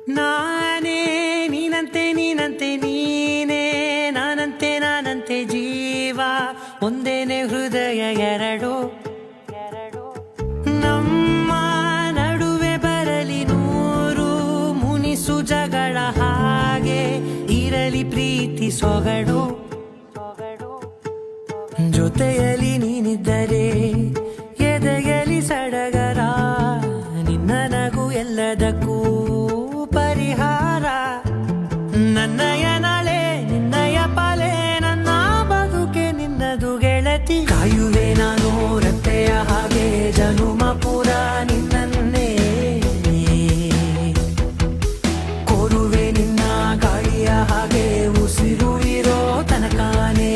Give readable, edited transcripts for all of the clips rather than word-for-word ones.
ನಾನೇ ನೀನಂತೆ ನೀನಂತೆ ನೀನೇ ನಾನಂತೆ ನಾನಂತೆ ಜೀವ ಒಂದೇನೆ ಹೃದಯ ಎರಡು ನಮ್ಮ ನಡುವೆ ಬರಲಿ ನೂರು ಮುನಿಸು ಜಗಳ ಹಾಗೆ ಇರಲಿ ಪ್ರೀತಿ ಸೊಗಡು ಜೊತೆಯಲ್ಲಿ ನೀನಿದ್ದರೆ ಎದೆಯಲಿ ಸಡಗರ ನಿನ್ನ ನಗು ಎಲ್ಲದಕ್ಕೂ ಪರಿಹಾರ ನನ್ನಯ ನಾಳೆ ನಿನ್ನಯ ಪಾಲೆ ನನ್ನ ಬದುಕೆ ನಿನ್ನದು ಗೆಳತಿ ಕಾಯುವೆ ನಾನು ರತ್ತೆಯ ಹಾಗೆ ಜನುಮ ಪುರ ನಿನ್ನನ್ನೇ ಕೋರುವೆ ನಿನ್ನ ಗಾಳಿಯ ಹಾಗೆ ಉಸಿರು ಇರೋ ತನಕಾನೇ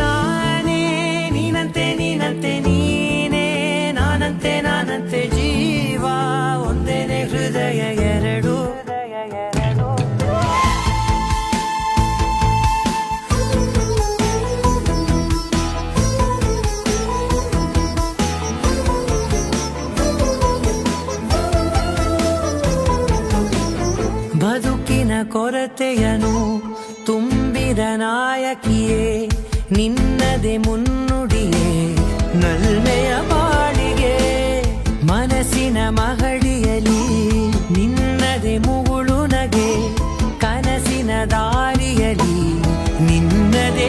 ನಾನೇ ನೀನಂತೆ ನೀನಂತೆ ನೀನೇ ನಾನಂತೆ ನಾನಂತೆ ಜೀವ ಒಂದೇನೆ ಹೃದಯ ಎರಡು ಬದುಕಿನ ಕೊರತೆಯನು ತುಂಬಿದ ನಾಯಕಿಯೇ ನಿನ್ನದೆ ಮುನ್ನುಡಿಯೇ ನಲ್ಮೆಯ ಬಾಳಿಗೆ ಮನಸ್ಸಿನ ಮಹಡಿಯಲಿ ನಿನ್ನದೆ ಮುಗುಳು ನಗೆ ಕನಸಿನ ದಾರಿಯಲಿ ನಿನ್ನದೆ